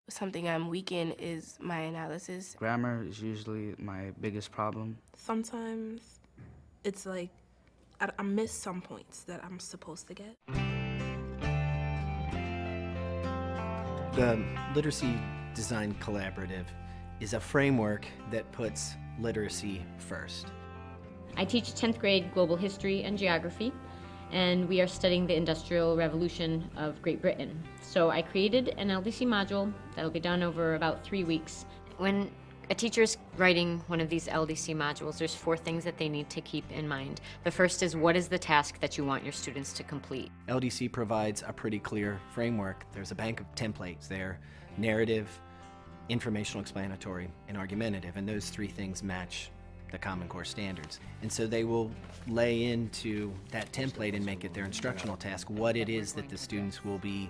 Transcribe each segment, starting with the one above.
Something I'm weak in is my analysis. Grammar is usually my biggest problem. Sometimes it's like I miss some points that I'm supposed to get. The Literacy Design Collaborative is a framework that puts literacy first. I teach 10th grade global history and geography, and we are studying the Industrial Revolution of Great Britain. So I created an LDC module that'll be done over about 3 weeks. When a teacher's writing one of these LDC modules, there's 4 things that they need to keep in mind. The first is, what is the task that you want your students to complete? LDC provides a pretty clear framework. There's a bank of templates there: narrative, informational explanatory, and argumentative, and those 3 things match the Common Core standards. And so they will lay into that template and make it their instructional task what it is that the students will be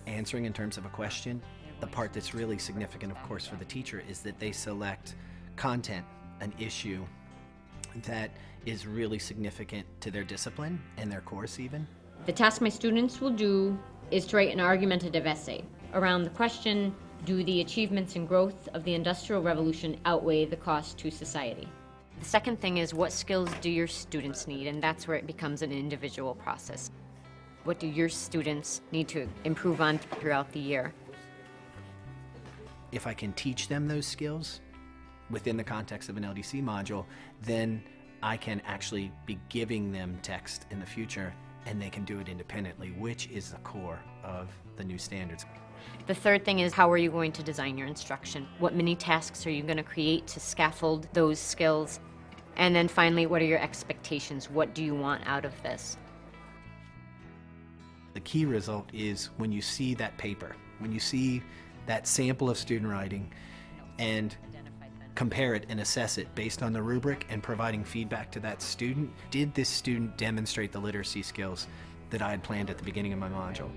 answering in terms of a question. The part that's really significant, of course, for the teacher is that they select content, an issue that is really significant to their discipline and their course even. The task my students will do is to write an argumentative essay around the question, do the achievements and growth of the Industrial Revolution outweigh the cost to society? The second thing is, what skills do your students need? And that's where it becomes an individual process. What do your students need to improve on throughout the year? If I can teach them those skills within the context of an LDC module, then I can actually be giving them text in the future, and they can do it independently, which is the core of the new standards. The third thing is, how are you going to design your instruction? What mini tasks are you going to create to scaffold those skills? And then finally, what are your expectations? What do you want out of this? The key result is when you see that paper, when you see that sample of student writing and compare it and assess it based on the rubric and providing feedback to that student. Did this student demonstrate the literacy skills that I had planned at the beginning of my module?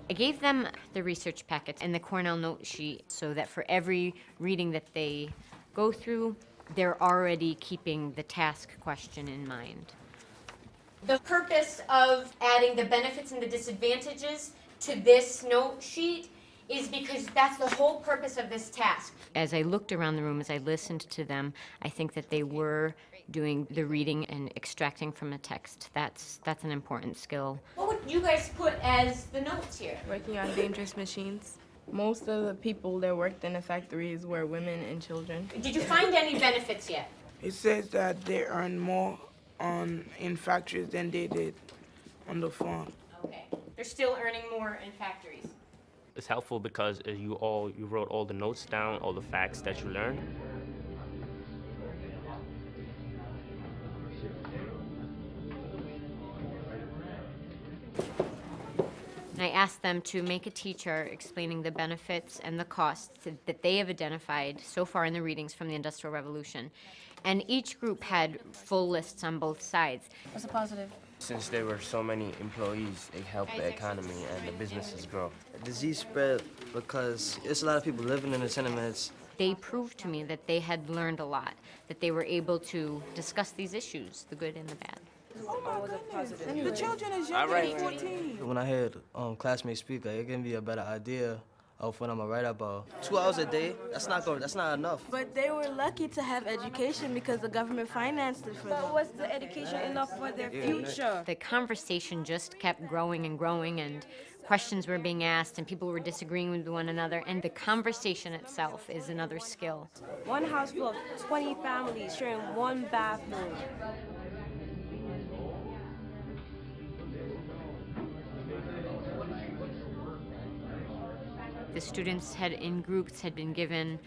I gave them the research packets and the Cornell note sheet so that for every reading that they go through, they're already keeping the task question in mind. The purpose of adding the benefits and the disadvantages to this note sheet is because that's the whole purpose of this task. As I looked around the room, as I listened to them, I think that they were doing the reading and extracting from a text. That's an important skill. What would you guys put as the notes here? Working on dangerous machines. Most of the people that worked in the factories were women and children. Did you find any benefits yet? It says that they earn more in factories than they did on the farm. Okay. They're still earning more in factories. It's helpful because you wrote all the notes down, all the facts that you learned. And I asked them to make a teacher explaining the benefits and the costs that they have identified so far in the readings from the Industrial Revolution. And each group had full lists on both sides. What's a positive? Since there were so many employees, it helped the economy and the businesses grow. Disease spread because there's a lot of people living in the tenements. They proved to me that they had learned a lot, that they were able to discuss these issues, the good and the bad. Oh my goodness. The children is younger than 14. When I heard classmates speak, it gave me a better idea of what I'm gonna write about. 2 hours a day, that's not enough. But they were lucky to have education because the government financed it for them. But was the education enough for their future? The conversation just kept growing and growing, and questions were being asked, and people were disagreeing with one another, and the conversation itself is another skill. One house full of 20 families sharing one bathroom. The students in groups had been given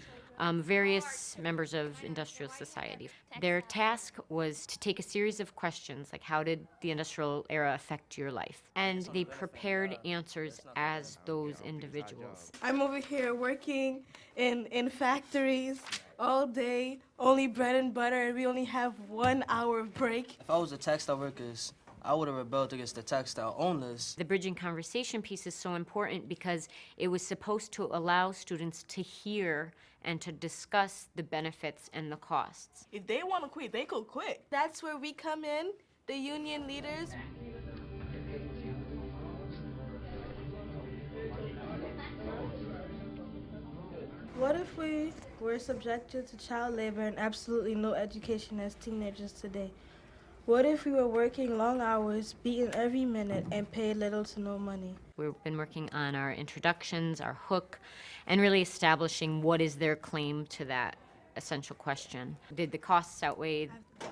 various members of industrial society. Their task was to take a series of questions, like how did the industrial era affect your life? And they prepared answers as those individuals. I'm over here working in factories all day, only bread and butter, and we only have 1 hour break. If I was a textile workers, I would have rebelled against the textile owners. The bridging conversation piece is so important because it was supposed to allow students to hear and to discuss the benefits and the costs. If they want to quit, they could quit. That's where we come in, the union leaders. What if we were subjected to child labor and absolutely no education as teenagers today? What if we were working long hours, beaten every minute, and paid little to no money? We've been working on our introductions, our hook, and really establishing what is their claim to that essential question. Did the costs outweigh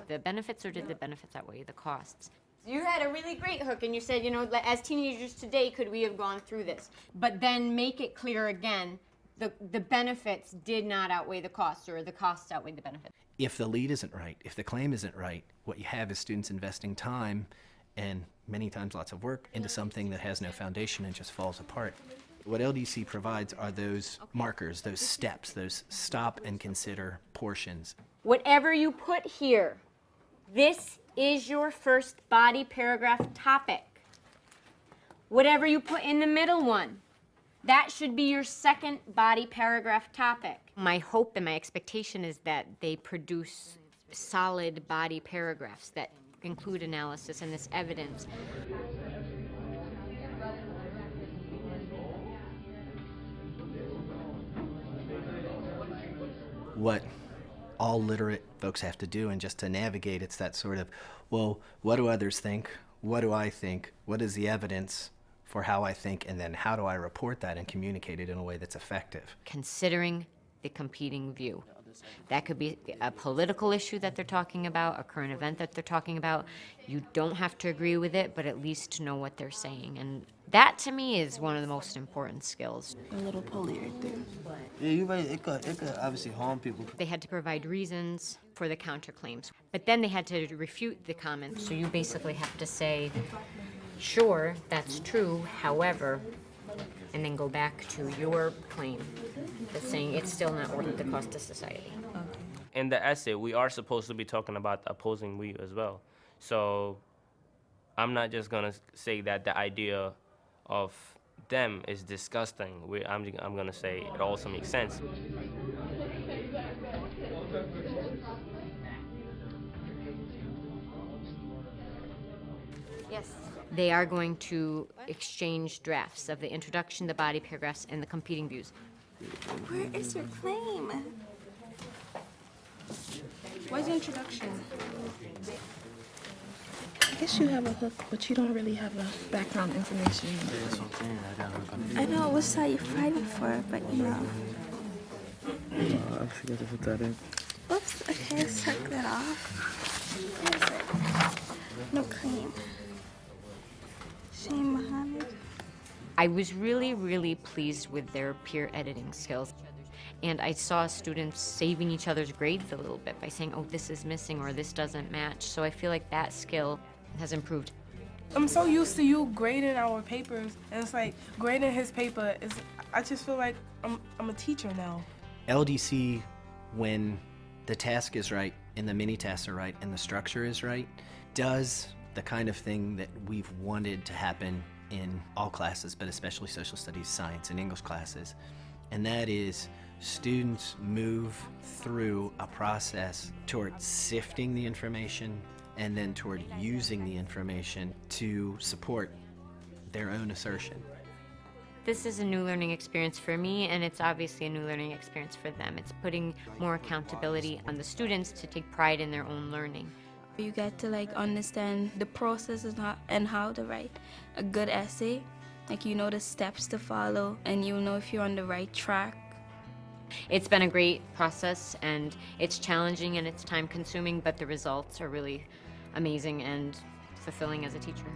the benefits, or did the benefits outweigh the costs? You had a really great hook, and you said, you know, as teenagers today, could we have gone through this? But then make it clear again, the benefits did not outweigh the costs, or the costs outweighed the benefits. If the lead isn't right, if the claim isn't right, what you have is students investing time and many times lots of work into something that has no foundation and just falls apart. What LDC provides are those markers, those steps, those stop and consider portions. Whatever you put here, this is your first body paragraph topic. Whatever you put in the middle one, that should be your second body paragraph topic. My hope and my expectation is that they produce solid body paragraphs that include analysis and this evidence. What all literate folks have to do, and just to navigate, it's that sort of, well, what do others think? What do I think? What is the evidence for how I think? And then how do I report that and communicate it in a way that's effective? Considering the competing view. That could be a political issue that they're talking about, a current event that they're talking about. You don't have to agree with it, but at least to know what they're saying. And that, to me, is one of the most important skills. A little pulley right there. Yeah, you're right. It could obviously harm people. They had to provide reasons for the counterclaims, but then they had to refute the comments. So you basically have to say, sure, that's true, however, and then go back to your claim that's saying it's still not worth the cost to society. In the essay, we are supposed to be talking about the opposing view as well. So I'm not just gonna say that the idea of them is disgusting. I'm gonna say it also makes sense. Yes. They are going to exchange drafts of the introduction, the body paragraphs, and the competing views. Where is your claim? What's the introduction? I guess you have a hook, but you don't really have a background information. That's what I'm saying. I got hooked on I know what side you're fighting for, but you know. I forgot to put that in. Oops, okay, let's check that off. Where is it? No claim. Shane Muhammad. I was really, really pleased with their peer editing skills. And I saw students saving each other's grades a little bit by saying, oh, this is missing or this doesn't match. So I feel like that skill has improved. I'm so used to you grading our papers, and it's like grading his paper is. I just feel like I'm a teacher now. LDC, when the task is right and the mini tasks are right and the structure is right, does the kind of thing that we've wanted to happen in all classes, but especially social studies, science, and English classes. And that is students move through a process toward sifting the information and then toward using the information to support their own assertion. This is a new learning experience for me, and it's obviously a new learning experience for them. It's putting more accountability on the students to take pride in their own learning. You get to understand the process and how to write a good essay. You know the steps to follow, and you know if you're on the right track. It's been a great process, and it's challenging and it's time consuming, but the results are really amazing and fulfilling as a teacher.